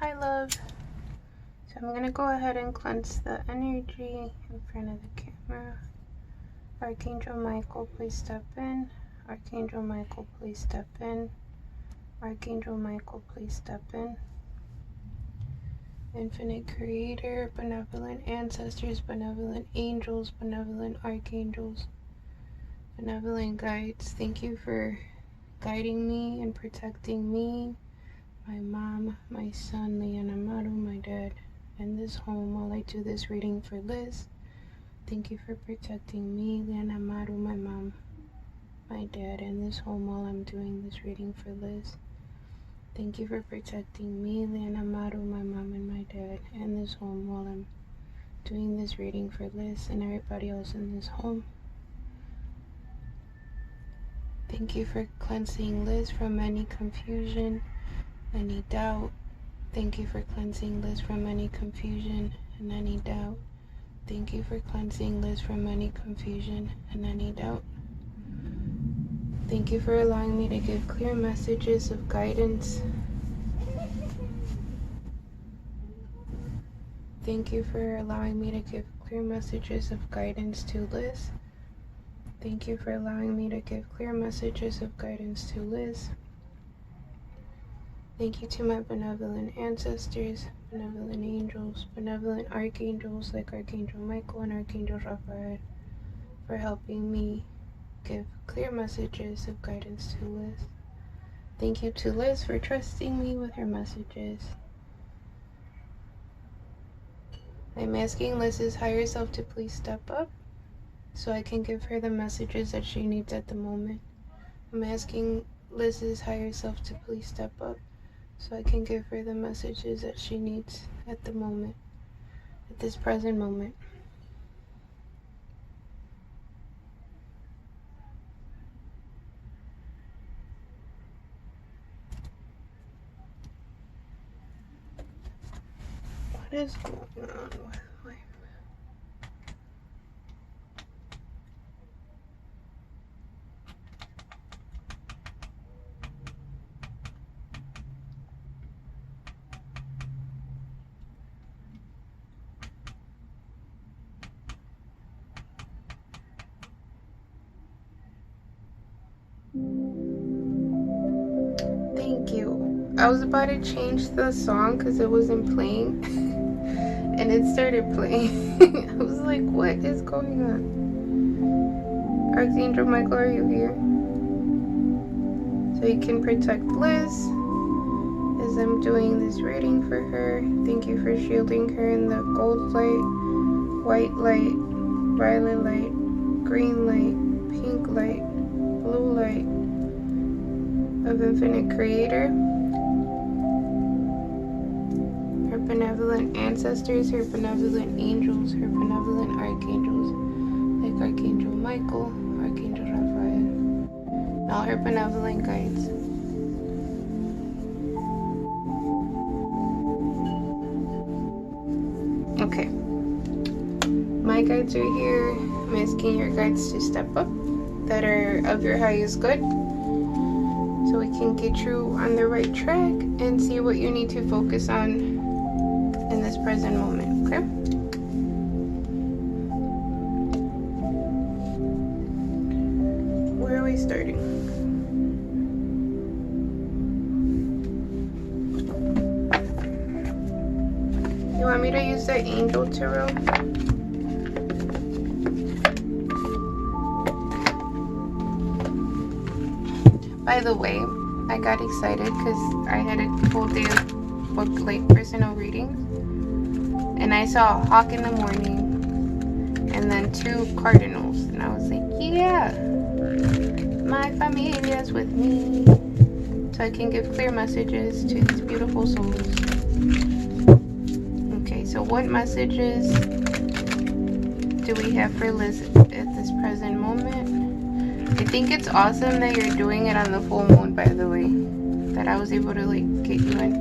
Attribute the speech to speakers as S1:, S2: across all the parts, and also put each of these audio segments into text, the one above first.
S1: Hi, love. So I'm going to go ahead and cleanse the energy in front of the camera. Archangel Michael, please step in. Archangel Michael, please step in. Archangel Michael, please step in. Infinite Creator, benevolent ancestors, benevolent angels, benevolent archangels, benevolent guides, thank you for guiding me and protecting me, my mom, my son, Lian Amaru, my dad, and this home while I do this reading for Liz. Thank you for protecting me, Lian Amaru, my mom, my dad, and this home while I'm doing this reading for Liz. Thank you for protecting me, Lian Amaru, my mom, and my dad, and this home while I'm doing this reading for Liz and everybody else in this home. Thank you for cleansing Liz from any confusion, any doubt. Thank you for cleansing Liz from any confusion and any doubt. Thank you for cleansing Liz from any confusion and any doubt. Thank you for allowing me to give clear messages of guidance. Thank you for allowing me to give clear messages of guidance to Liz. Thank you for allowing me to give clear messages of guidance to Liz. Thank you to my benevolent ancestors, benevolent angels, benevolent archangels like Archangel Michael and Archangel Raphael for helping me give clear messages of guidance to Liz. Thank you to Liz for trusting me with her messages. I'm asking Liz's higher self to please step up so I can give her the messages that she needs at the moment. I'm asking Liz's higher self to please step up so I can give her the messages that she needs at the moment, at this present moment. What is going on with my... Thank you. I was about to change the song because it wasn't playing and it started playing. I was like, what is going on? Archangel Michael, are you here? So you can protect Liz as I'm doing this reading for her. Thank you for shielding her in the gold light, white light, violet light, green light, pink light, blue light of Infinite Creator, her benevolent ancestors, her benevolent angels, her benevolent archangels, like Archangel Michael, Archangel Raphael, and all her benevolent guides. Okay. My guides are here. I'm asking your guides to step up that are of your highest good, so we can get you on the right track and see what you need to focus on in this present moment, okay? Where are we starting? You want me to use the Angel Tarot? By the way, I got excited because I had a full day of book like personal readings, and I saw a hawk in the morning and then 2 cardinals, and I was like, yeah, my familia's with me, so I can give clear messages to these beautiful souls. Okay, so what messages do we have for Liz at this present moment? I think it's awesome that you're doing it on the full moon, by the way, that I was able to like get you in.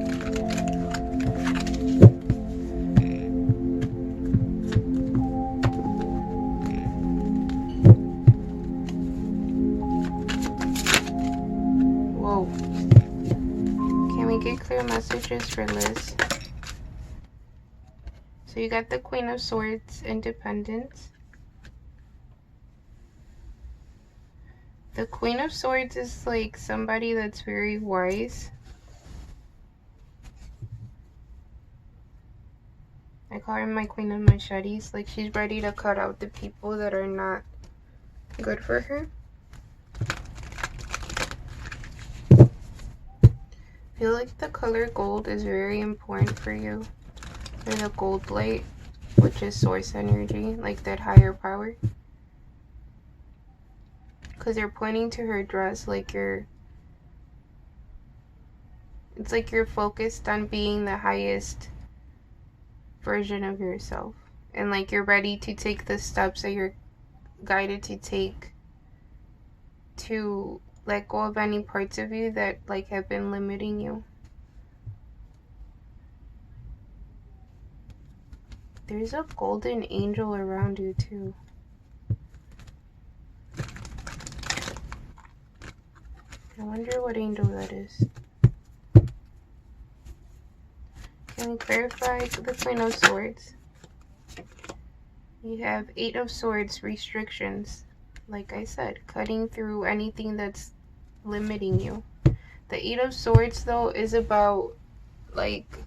S1: Whoa. Can we get clear messages for Liz. So you got the Queen of Swords, independence. The Queen of Swords is like somebody that's very wise. I call her my Queen of Machetes. Like, she's ready to cut out the people that are not good for her. I feel like the color gold is very important for you. Or the gold light, which is source energy, like that higher power. Because you're pointing to her dress like it's like you're focused on being the highest version of yourself. And like you're ready to take the steps that you're guided to take to let go of any parts of you that like have been limiting you. There's a golden angel around you too. I wonder what angel that is. Can we clarify the Queen of Swords? You have 8 of Swords, restrictions. Like I said, cutting through anything that's limiting you. The 8 of Swords though is about like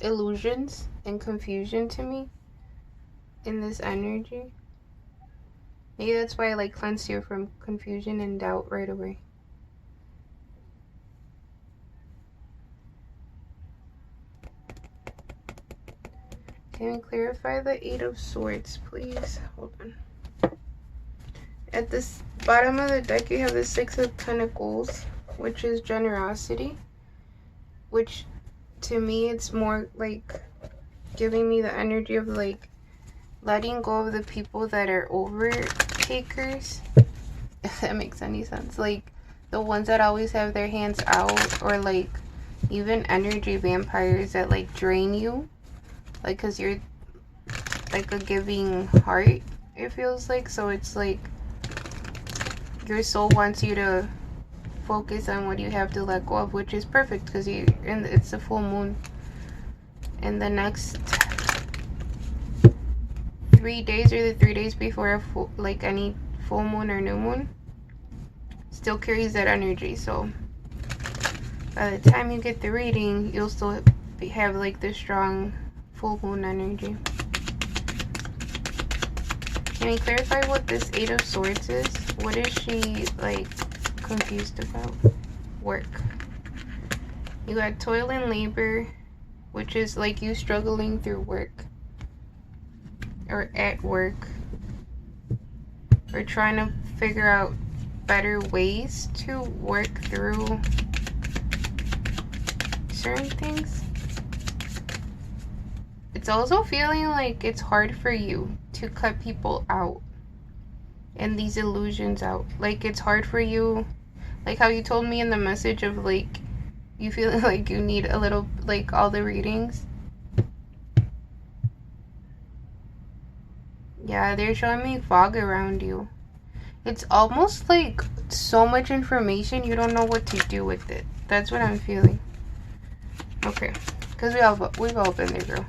S1: illusions and confusion to me in this energy. Maybe that's why I like cleanse you from confusion and doubt right away. Can we clarify the 8 of Swords, please? Hold on. At this bottom of the deck, you have the 6 of Pentacles, which is generosity. Which, to me, it's more like giving me the energy of like letting go of the people that are overtakers. If that makes any sense. Like the ones that always have their hands out, or like even energy vampires that like drain you. Like, because you're like a giving heart, it feels like. So it's like your soul wants you to focus on what you have to let go of, which is perfect because it's a full moon. And the next 3 days, or the 3 days before like any full moon or new moon, still carries that energy. So by the time you get the reading, you'll still have like the strong full moon energy. Can you clarify what this 8 of Swords is? What is she like confused about? Work. You got toil and labor, which is like you struggling through work or at work, or trying to figure out better ways to work through certain things. It's also feeling like it's hard for you to cut people out and these illusions out. Like it's hard for you, like how you told me in the message of like you feel like you need a little, like all the readings. Yeah, they're showing me fog around you. It's almost like so much information you don't know what to do with it. That's what I'm feeling. Okay, because we've all been there, girl.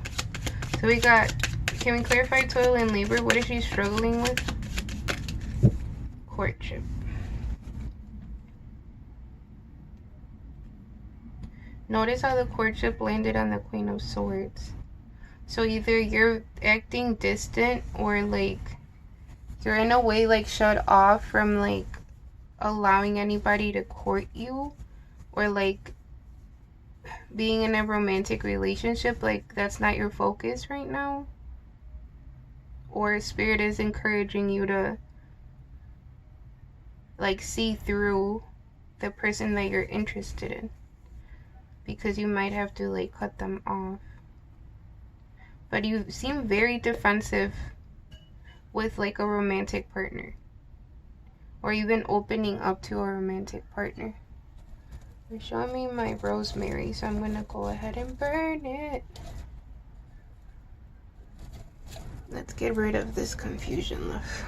S1: So we got, can we clarify toil and labor? What is she struggling with? Courtship. Notice how the courtship landed on the Queen of Swords. So either you're acting distant, or like you're in a way like shut off from like allowing anybody to court you, or like being in a romantic relationship. Like that's not your focus right now, or Spirit is encouraging you to like see through the person that you're interested in, because you might have to like cut them off. But you seem very defensive with like a romantic partner, or even opening up to a romantic partner. They're showing me my rosemary, so I'm gonna go ahead and burn it. Let's get rid of this confusion, love.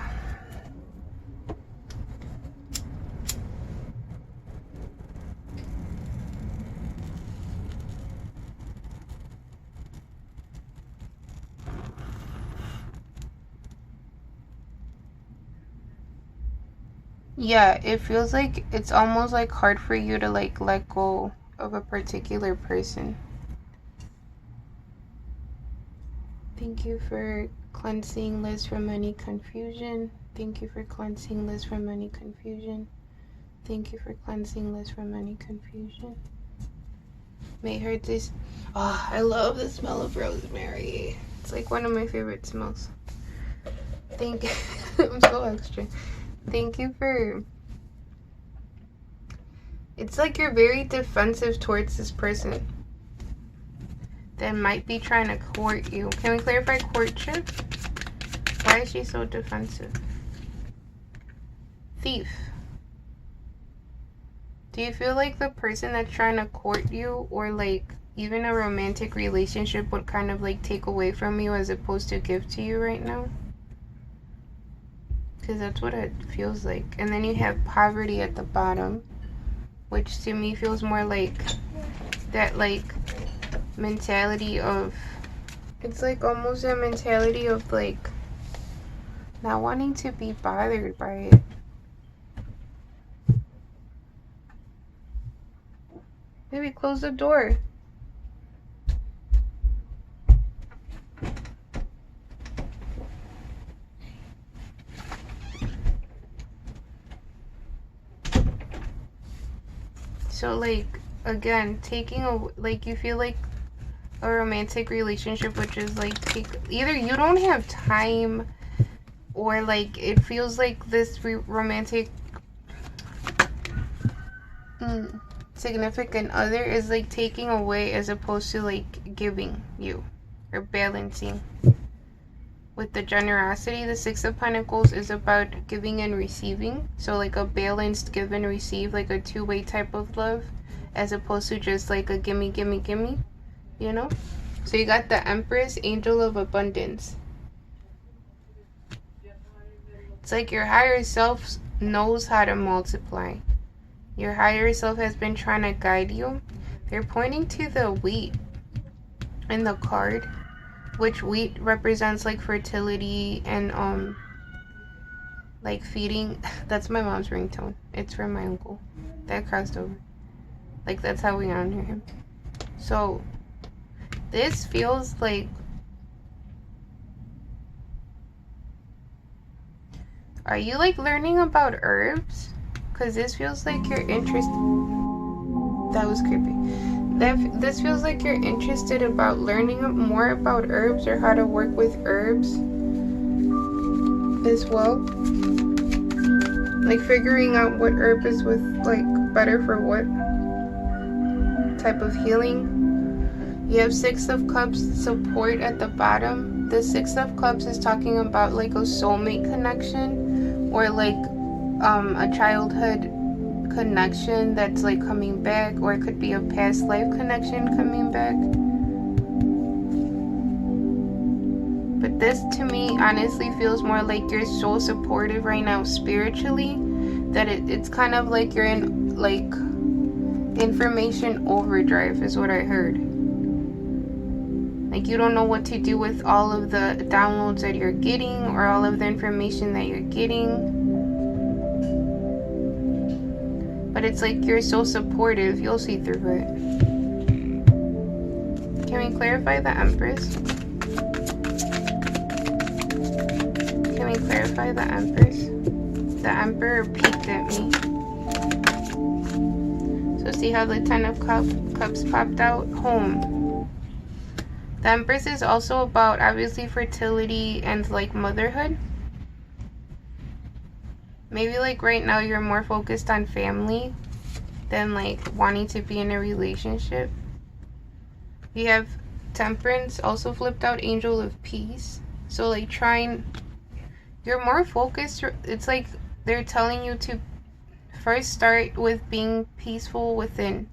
S1: Yeah, it feels like it's almost like hard for you to like let go of a particular person. Thank you for cleansing Liz from any confusion. Thank you for cleansing Liz from any confusion. Thank you for cleansing Liz from any confusion. May her this. Oh, I love the smell of rosemary. It's like one of my favorite smells. Thank you. I'm so extra. Thank you for. It's like you're very defensive towards this person that might be trying to court you. Can we clarify courtship? Why is she so defensive? Thief. Do you feel like the person that's trying to court you, or like even a romantic relationship, would kind of like take away from you as opposed to give to you right now? Because that's what it feels like. And then you have poverty at the bottom, which to me feels more like that like mentality of, it's like almost a mentality of like not wanting to be bothered by it. Maybe close the door. So like again, taking a, like you feel like a romantic relationship, which is like either you don't have time, or like it feels like this romantic significant other is like taking away as opposed to like giving you, or balancing. With the generosity, the Six of Pentacles is about giving and receiving. So like a balanced give and receive, like a two-way type of love, as opposed to just like a gimme, gimme, gimme, you know? So you got the Empress, Angel of Abundance. It's like your higher self knows how to multiply. Your higher self has been trying to guide you. They're pointing to the wheat in the card, which wheat represents like fertility and like feeding. That's my mom's ringtone. It's from my uncle. That crossed over. Like that's how we honor him. So this feels like, are you like learning about herbs? Because this feels like you're interested. That was creepy. This feels like you're interested about learning more about herbs, or how to work with herbs as well. Like figuring out what herb is with like better for what type of healing. You have Six of Cups support at the bottom. The Six of Cups is talking about like a soulmate connection, or like a childhood connection that's like coming back, or it could be a past life connection coming back. But this to me honestly feels more like you're so supportive right now spiritually, that it's kind of like you're in like information overdrive is what I heard. Like you don't know what to do with all of the downloads that you're getting, or all of the information that you're getting. But it's like you're so supportive, you'll see through it. Can we clarify the Empress? Can we clarify the Empress? The Emperor peeked at me. So see how the Ten of Cups popped out? Home. The Empress is also about obviously fertility and like motherhood. Maybe like right now you're more focused on family than like wanting to be in a relationship. You have Temperance, also flipped out, Angel of Peace. So like you're more focused. It's like they're telling you to first start with being peaceful within.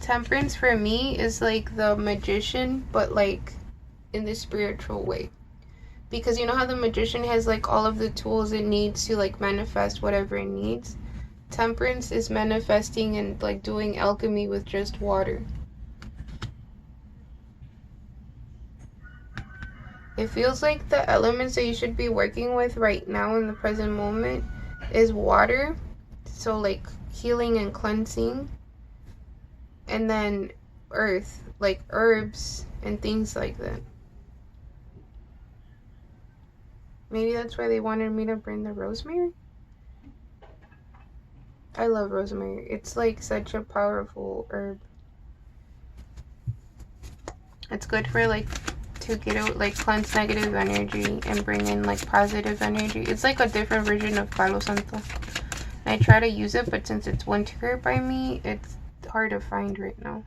S1: Temperance for me is like the Magician, but like in the spiritual way. Because you know how the Magician has like all of the tools it needs to like manifest whatever it needs? Temperance is manifesting and like doing alchemy with just water. It feels like the elements that you should be working with right now in the present moment is water, so like healing and cleansing, and then earth, like herbs and things like that. Maybe that's why they wanted me to bring the rosemary. I love rosemary. It's like such a powerful herb. It's good for like to get out, like cleanse negative energy and bring in like positive energy. It's like a different version of Palo Santo. And I try to use it, but since it's winter by me, it's hard to find right now.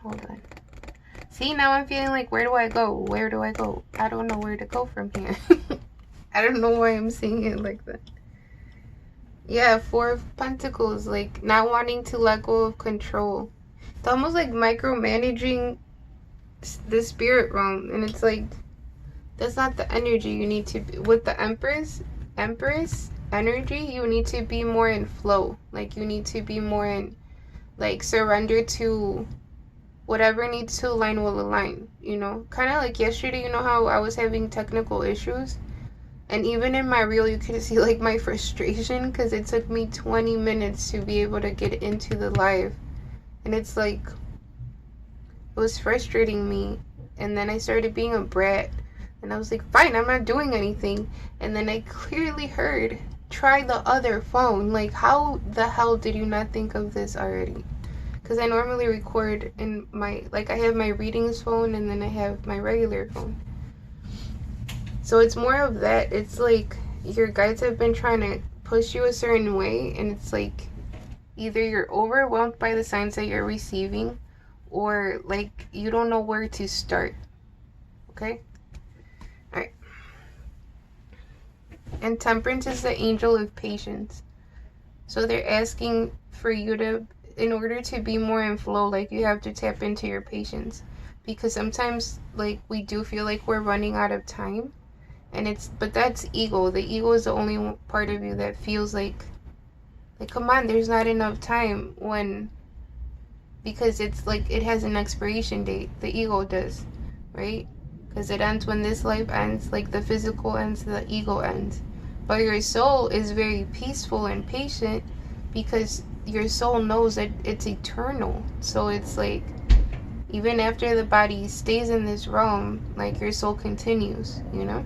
S1: Hold on. See, now I'm feeling like, where do I go? Where do I go? I don't know where to go from here. I don't know why I'm saying it like that. Yeah, Four of Pentacles, like not wanting to let go of control. It's almost like micromanaging the spirit realm, and it's like that's not the energy you need to be. With the Empress energy, you need to be more in flow. Like you need to be more in like surrender to whatever needs to align will align, you know? Kind of like yesterday, you know how I was having technical issues? And even in my reel, you can see like my frustration because it took me 20 minutes to be able to get into the live. And it's like, it was frustrating me. And then I started being a brat. And I was like, fine, I'm not doing anything. And then I clearly heard, try the other phone. Like, how the hell did you not think of this already? Because I normally record in my, like I have my readings phone and then I have my regular phone. So it's more of that. It's like your guides have been trying to push you a certain way, and it's like either you're overwhelmed by the signs that you're receiving, or like you don't know where to start. Okay? Alright. And Temperance is the angel of patience. So they're asking for you to, in order to be more in flow, like you have to tap into your patience. Because sometimes like we do feel like we're running out of time. And but that's ego. The ego is the only part of you that feels like come on, there's not enough time, when, because it's like it has an expiration date. The ego does, right? Because it ends when this life ends, like the physical ends, the ego ends. But your soul is very peaceful and patient because your soul knows that it's eternal. So it's like, even after the body stays in this realm, like your soul continues, you know?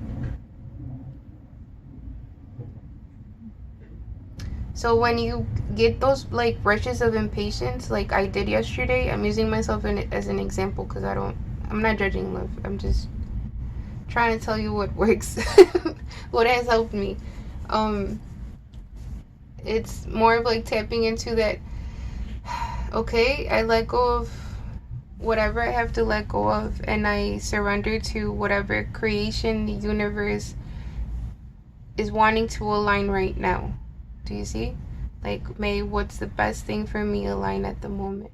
S1: So when you get those like rushes of impatience, like I did yesterday, I'm using myself as an example because I'm not judging love. I'm just trying to tell you what works, what has helped me. It's more of like tapping into that, okay, I let go of whatever I have to let go of, and I surrender to whatever creation the universe is wanting to align right now. Do you see? Like, may what's the best thing for me align at the moment.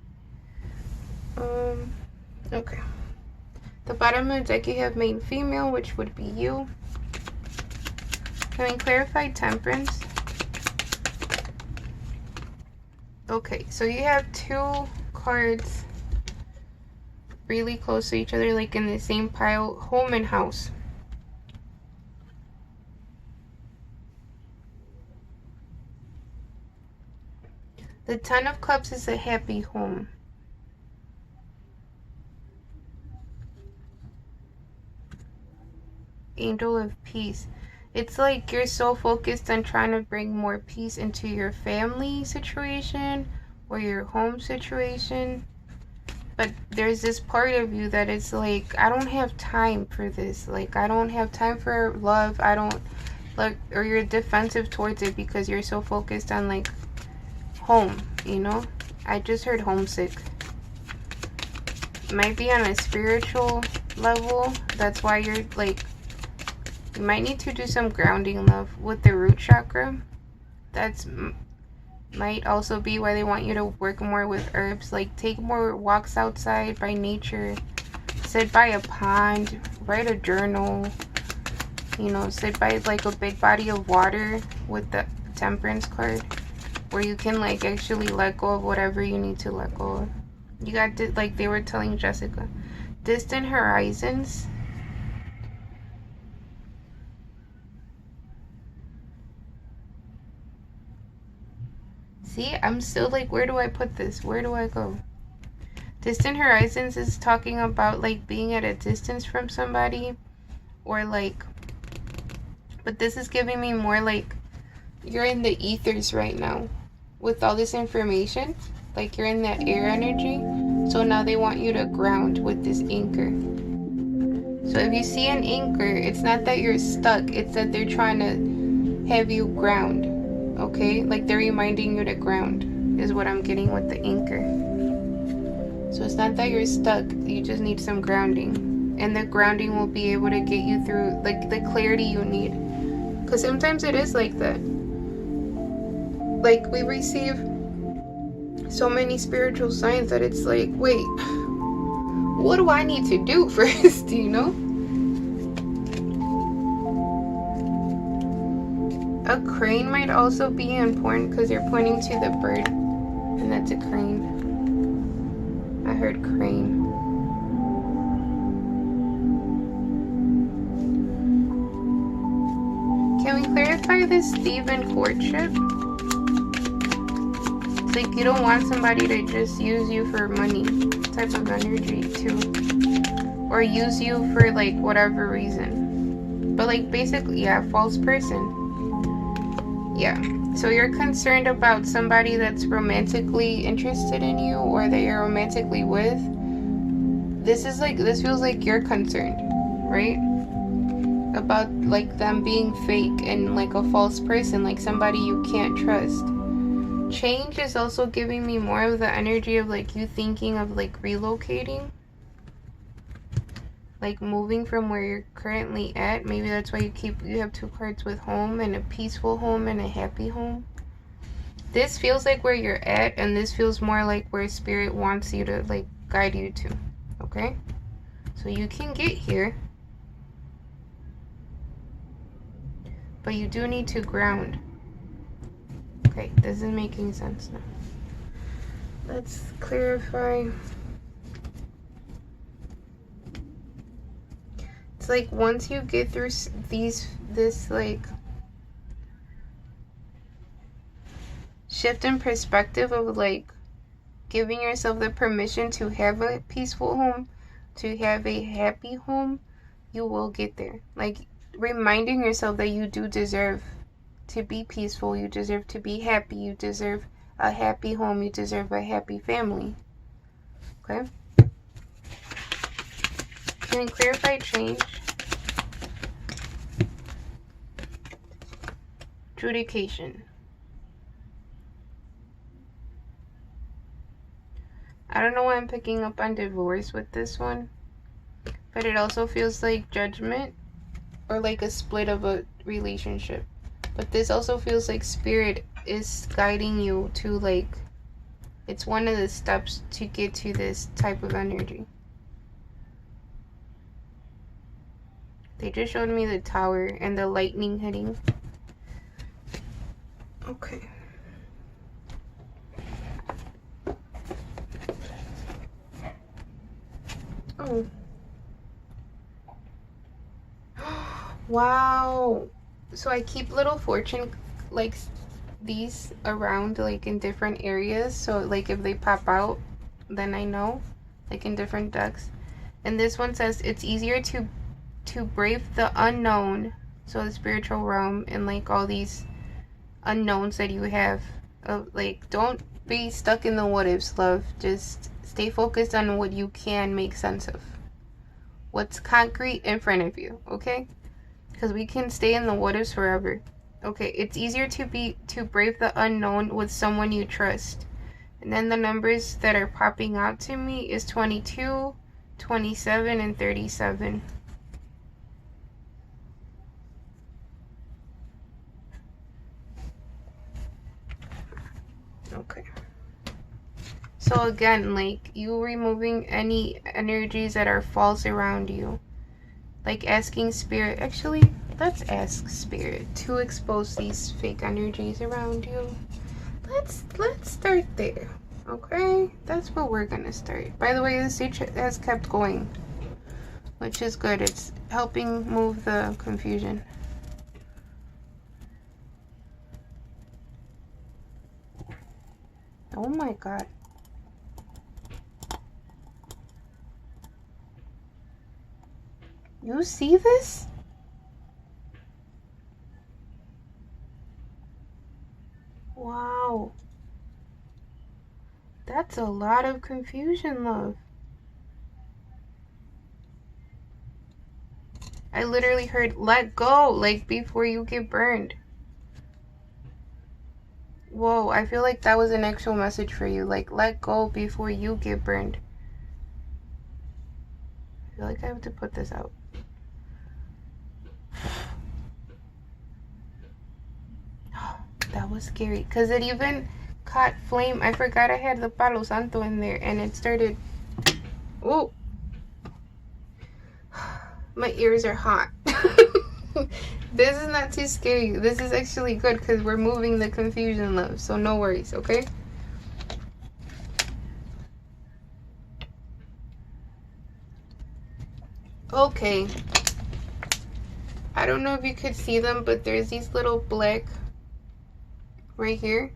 S1: Okay. The bottom of the deck you have male, female, which would be you. Can we clarify Temperance? Okay, so you have two cards really close to each other, like in the same pile, home and house. The Ten of Cups is a happy home. Angel of Peace. It's like you're so focused on trying to bring more peace into your family situation or your home situation. But there's this part of you that is like, I don't have time for this. Like, I don't have time for love. I don't, like, or you're defensive towards it because you're so focused on like home, you know? I just heard homesick. Might be on a spiritual level. That's why you're like, you might need to do some grounding, love, with the root chakra. That's might also be why they want you to work more with herbs. Like, take more walks outside by nature. Sit by a pond. Write a journal. You know, sit by like a big body of water with the Temperance card, where you can like actually let go of whatever you need to let go of. You got to, like they were telling Jessica, distant horizons. See, I'm still like, where do I put this? Where do I go? Distant horizons is talking about like being at a distance from somebody, or like, but this is giving me more like you're in the ethers right now with all this information. Like you're in that air energy. So now they want you to ground with this anchor. So if you see an anchor, it's not that you're stuck, it's that they're trying to have you ground. Okay? Like they're reminding you to ground is what I'm getting with the anchor. So it's not that you're stuck, you just need some grounding. And the grounding will be able to get you through like the clarity you need. Because sometimes it is like that. Like we receive so many spiritual signs that it's like, wait, what do I need to do first, you know? A crane might also be important because you're pointing to the bird, and that's a crane. I heard crane. Can we clarify this thief in courtship? It's like you don't want somebody to just use you for money type of energy too. Or use you for like whatever reason. But like basically, yeah, false person. Yeah. So you're concerned about somebody that's romantically interested in you or that you're romantically with. This feels like you're concerned, right? About like them being fake and like a false person, like somebody you can't trust. Change is also giving me more of the energy of like you thinking of like relocating, like moving from where you're currently at. Maybe that's why you have two cards with home and a peaceful home and a happy home. This feels like where you're at, and this feels more like where spirit wants you to like guide you to. Okay, so you can get here, but you do need to ground. Okay, this is making sense now. Let's clarify. It's like once you get through this like shift in perspective of like giving yourself the permission to have a peaceful home, to have a happy home, you will get there. Like reminding yourself that you do deserve to be peaceful, you deserve to be happy, you deserve a happy home, you deserve a happy family. Okay? Can we clarify change? Adjudication. I don't know why I'm picking up on divorce with this one, but it also feels like judgment or like a split of a relationship. But this also feels like spirit is guiding you to like, it's one of the steps to get to this type of energy. They just showed me the tower and the lightning hitting. Okay. Oh. Wow. So I keep little fortune like these around like in different areas. So like if they pop out, then I know, like in different decks. And this one says it's easier to brave the unknown. So the spiritual realm and like all these unknowns that you have. Like don't be stuck in the what ifs, love. Just stay focused on what you can make sense of. What's concrete in front of you, okay? Because we can stay in the what ifs forever. Okay, it's easier to brave the unknown with someone you trust. And then the numbers that are popping out to me is 22, 27, and 37. Okay. So again, like you removing any energies that are false around you. Like asking spirit, actually, let's ask spirit to expose these fake energies around you. Let's start there. Okay? That's where we're gonna start. By the way, the stage has kept going, which is good. It's helping move the confusion. Oh my God. You see this? Wow. That's a lot of confusion, love. I literally heard, let go, like before you get burned. Whoa, I feel like that was an actual message for you. Like, let go before you get burned. I feel like I have to put this out. That was scary. Because it even caught flame. I forgot I had the Palo Santo in there. And it started... Oh! My ears are hot. This is not too scary. This is actually good because we're moving the confusion, love. So no worries, okay? Okay. I don't know if you could see them, but there's these little black right here.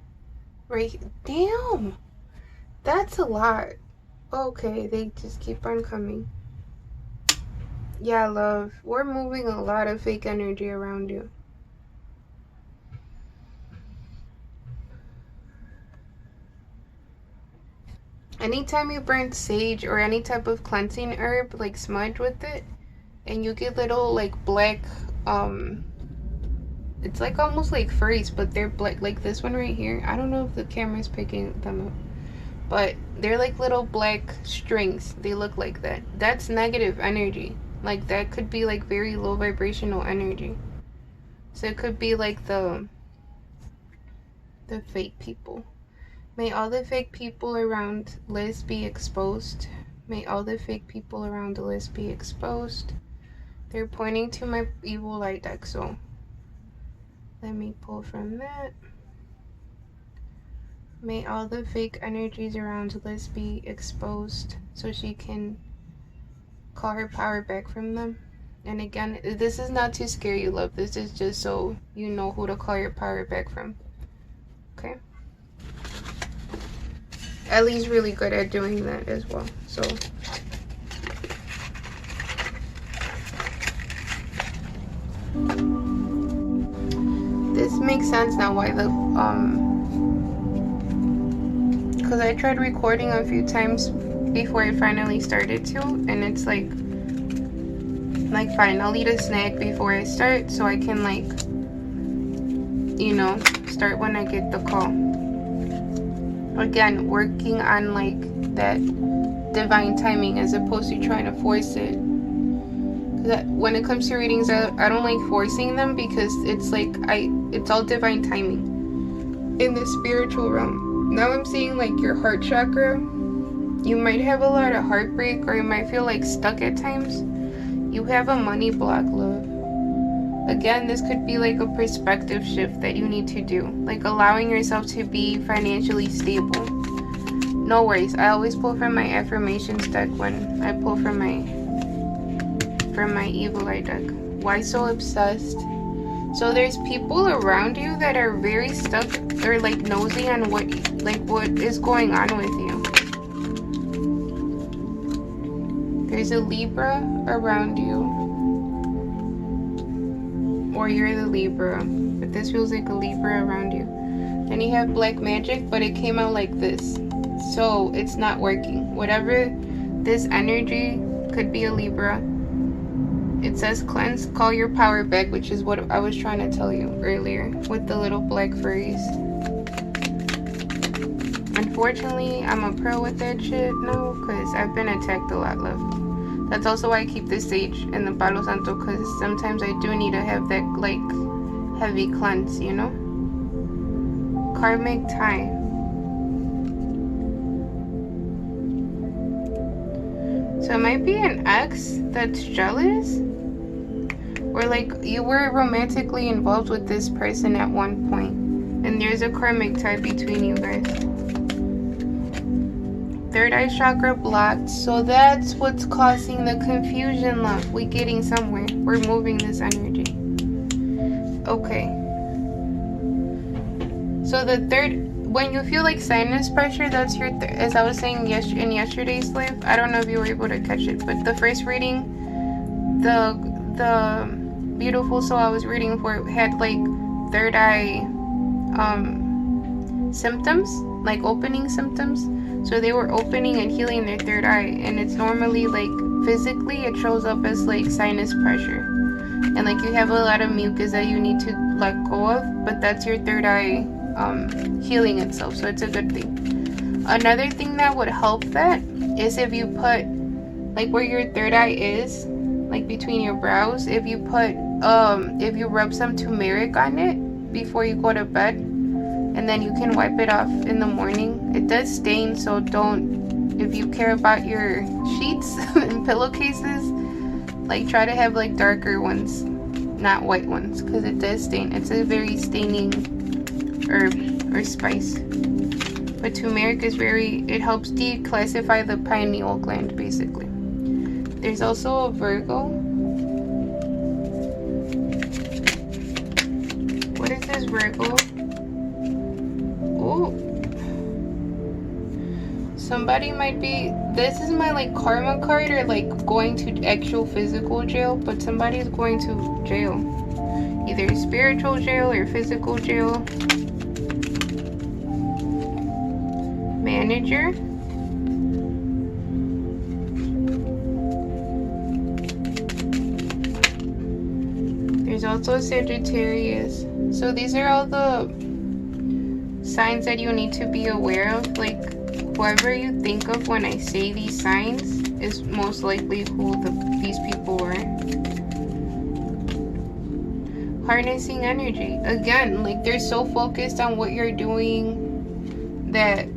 S1: Right here. Damn! That's a lot. Okay, they just keep on coming. Yeah, love. We're moving a lot of fake energy around you. Anytime you burn sage or any type of cleansing herb, like smudge with it, and you get little like black, it's like almost like furries, but they're black, like this one right here. I don't know if the camera's picking them up, but they're like little black strings. They look like that. That's negative energy. Like that could be like very low vibrational energy. So it could be like the fake people. May all the fake people around Liz be exposed. May all the fake people around Liz be exposed. They're pointing to my evil light deck, so let me pull from that. May all the fake energies around Liz be exposed so she can call her power back from them. And again, this is not to scare you, love. This is just so you know who to call your power back from. Okay? Ellie's really good at doing that as well. So this makes sense now why the because I tried recording a few times before I finally started to, and it's like fine, I'll eat a snack before I start so I can like, you know, start when I get the call. Again, working on like that divine timing as opposed to trying to force it. Because when it comes to readings, I don't like forcing them because it's like it's all divine timing in the spiritual realm. Now I'm seeing like your heart chakra. You might have a lot of heartbreak, or you might feel like stuck at times. You have a money block, love. Again, this could be like a perspective shift that you need to do, like allowing yourself to be financially stable. No worries. I always pull from my affirmations deck when I pull from my evil eye deck. Why so obsessed? So there's people around you that are very stuck or like nosy on what is going on with you. There's a Libra around you, or you're the Libra, but this feels like a Libra around you. Then you have black magic, but it came out like this, so it's not working. Whatever this energy could be a Libra. It says cleanse, call your power back, which is what I was trying to tell you earlier with the little black furries. Unfortunately, I'm a pro with that shit now because I've been attacked a lot, love. That's also why I keep the sage and the Palo Santo, because sometimes I do need to have that like heavy cleanse, you know? Karmic tie. So it might be an ex that's jealous, or like you were romantically involved with this person at one point, and there's a karmic tie between you guys. Third eye chakra blocked, so that's what's causing the confusion, love. We're getting somewhere. We're moving this energy. Okay. So the third, when you feel like sinus pressure, that's your as I was saying in yesterday's live. I don't know if you were able to catch it, but the first reading, the beautiful soul I was reading for had like third eye symptoms, like opening symptoms. So they were opening and healing their third eye, and it's normally like physically it shows up as like sinus pressure, and like you have a lot of mucus that you need to let go of, but that's your third eye healing itself, so it's a good thing. Another thing that would help that is if you put like where your third eye is, like between your brows, if you put if you rub some turmeric on it before you go to bed, and then you can wipe it off in the morning. It does stain, so don't, if you care about your sheets and pillowcases, like try to have like darker ones, not white ones, because it does stain. It's a very staining herb or spice. But turmeric is it helps declassify the pineal gland basically. There's also a Virgo. What is this Virgo? Oh, somebody might be, this is my like karma card, or like going to actual physical jail, but somebody is going to jail, either spiritual jail or physical jail. Manager. There's also Sagittarius. So these are all the signs that you need to be aware of. Like whoever you think of when I say these signs is most likely who these people were. Harnessing energy. Again, like they're so focused on what you're doing that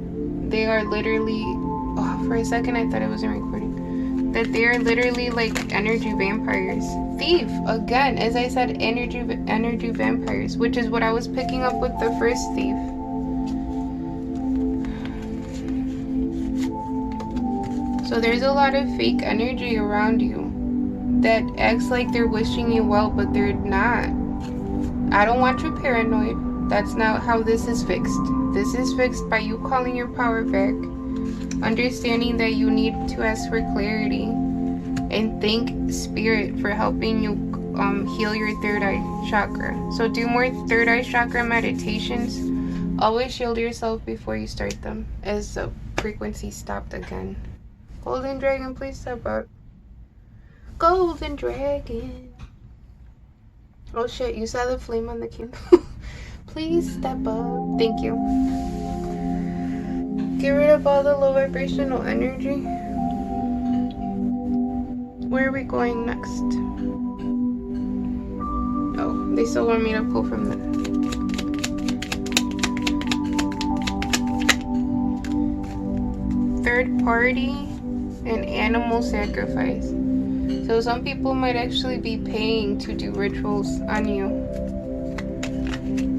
S1: they are literally, oh, for a second I thought it wasn't recording, that they are literally like energy vampires. Thief, again, as I said, energy vampires, which is what I was picking up with the first thief. So there's a lot of fake energy around you that acts like they're wishing you well, but they're not. I don't want you paranoid. That's not how this is fixed. This is fixed by you calling your power back, understanding that you need to ask for clarity, and thank Spirit for helping you heal your third eye chakra. So do more third eye chakra meditations. Always shield yourself before you start them, as the frequency stopped again. Golden Dragon, please step up. Golden Dragon. Oh shit, you saw the flame on the candle. Please step up. Thank you. Get rid of all the low vibrational energy. Where are we going next? Oh, they still want me to pull from the... Third party and animal sacrifice. So some people might actually be paying to do rituals on you.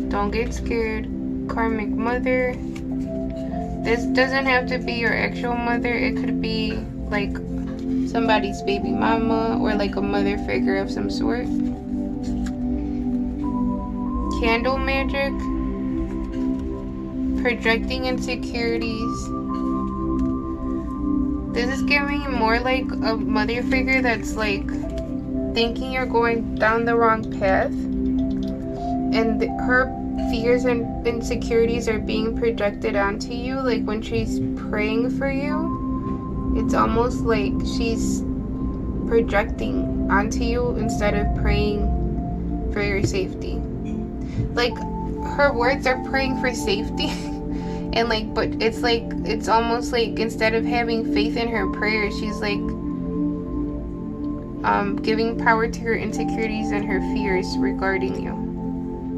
S1: Don't get scared. Karmic mother. This doesn't have to be your actual mother. It could be like somebody's baby mama or like a mother figure of some sort. Candle magic. Projecting insecurities. This is giving you more like a mother figure that's like thinking you're going down the wrong path, and her fears and insecurities are being projected onto you. Like when she's praying for you, it's almost like she's projecting onto you instead of praying for your safety. Like her words are praying for safety. And like, but it's like, it's almost like instead of having faith in her prayer, she's like giving power to her insecurities and her fears regarding you.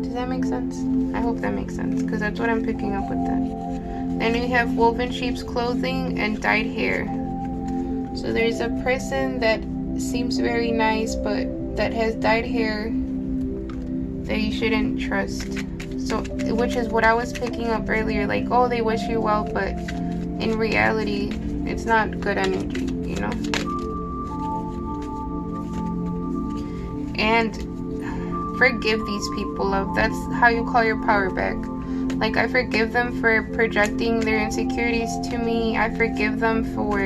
S1: Does that make sense? I hope that makes sense, because that's what I'm picking up with that. Then we have woven sheep's clothing and dyed hair. So there's a person that seems very nice, but that has dyed hair that you shouldn't trust. So, which is what I was picking up earlier, like, oh, they wish you well, but in reality, it's not good energy, you know? And forgive these people, love. That's how you call your power back. Like, I forgive them for projecting their insecurities to me. I forgive them for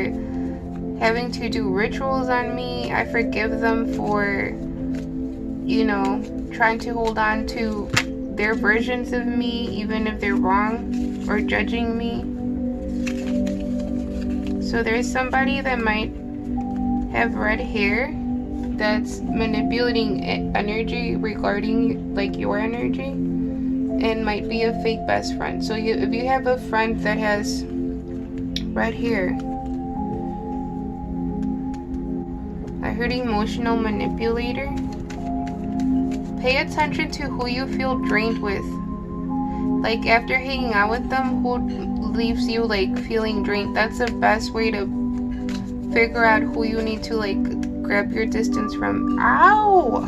S1: having to do rituals on me. I forgive them for, you know, trying to hold on to their versions of me, even if they're wrong, or judging me. So there's somebody that might have red hair that's manipulating energy regarding like your energy, and might be a fake best friend. So if you have a friend that has red hair, I heard emotional manipulator. Pay attention to who you feel drained with. Like, after hanging out with them, who leaves you like feeling drained. That's the best way to figure out who you need to like grab your distance from. Ow!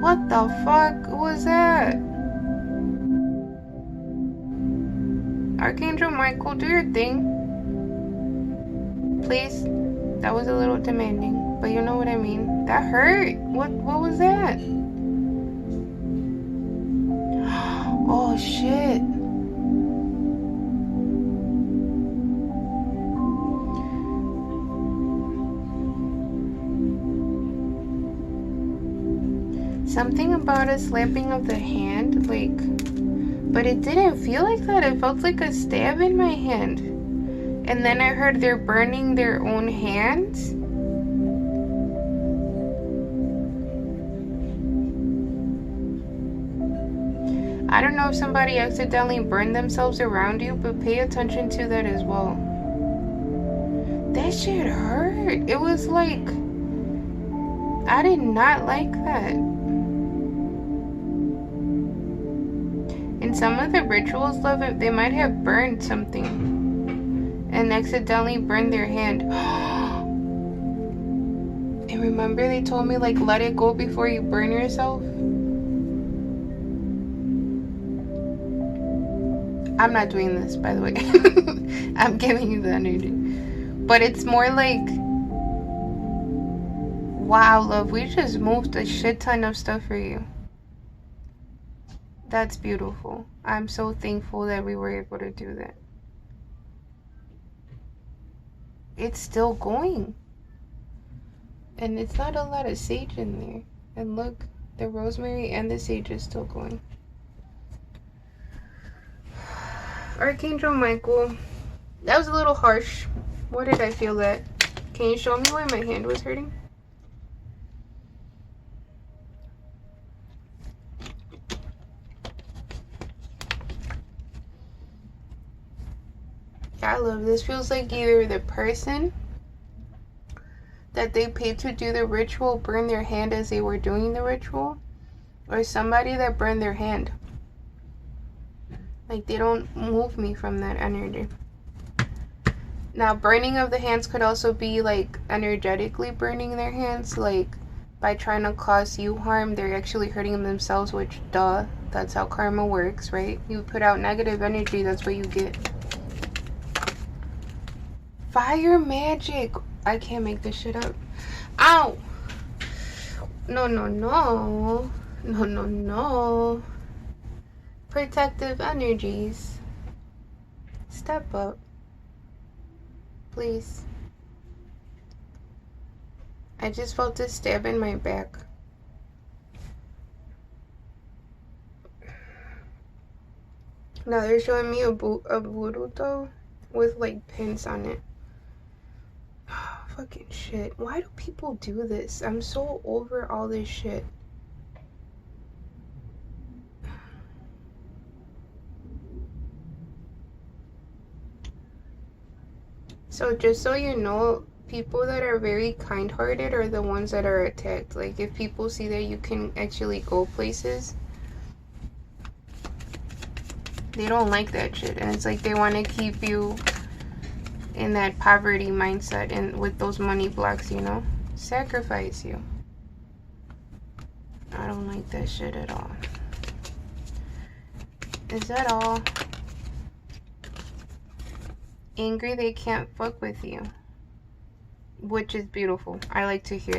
S1: What the fuck was that? Archangel Michael, do your thing. Please. That was a little demanding, but you know what I mean. That hurt. What was that? Oh shit. Something about a slapping of the hand, like, but it didn't feel like that. It felt like a stab in my hand. And then I heard they're burning their own hands. I don't know if somebody accidentally burned themselves around you, but pay attention to that as well. That shit hurt. It was like, I did not like that. In some of the rituals, love, they might have burned something and accidentally burned their hand. And remember they told me, like, let it go before you burn yourself? I'm not doing this, by the way. I'm giving you the energy. But it's more like, wow, love, we just moved a shit ton of stuff for you. That's beautiful. I'm so thankful that we were able to do that. It's still going. And it's not a lot of sage in there. And look, the rosemary and the sage is still going. Archangel Michael, that was a little harsh. Where did I feel that? Can you show me why my hand was hurting? I love this. Feels like either the person that they paid to do the ritual burned their hand as they were doing the ritual, or somebody that burned their hand. Like, they don't move me from that energy. Now, burning of the hands could also be like energetically burning their hands, like by trying to cause you harm, they're actually hurting themselves, which, duh, that's how karma works, right? You put out negative energy, that's what you get. Fire magic. I can't make this shit up. Ow! No, no, no. No, no, no. Protective energies. Step up. Please. I just felt a stab in my back. Now they're showing me a voodoo doll with like pins on it. Fucking shit. Why do people do this? I'm so over all this shit. So just so you know, people that are very kind-hearted are the ones that are attacked. Like, if people see that you can actually go places, they don't like that shit. And it's like they want to keep you in that poverty mindset and with those money blocks, you know? Sacrifice you. I don't like that shit at all. Is that all? Angry they can't fuck with you. Which is beautiful. I like to hear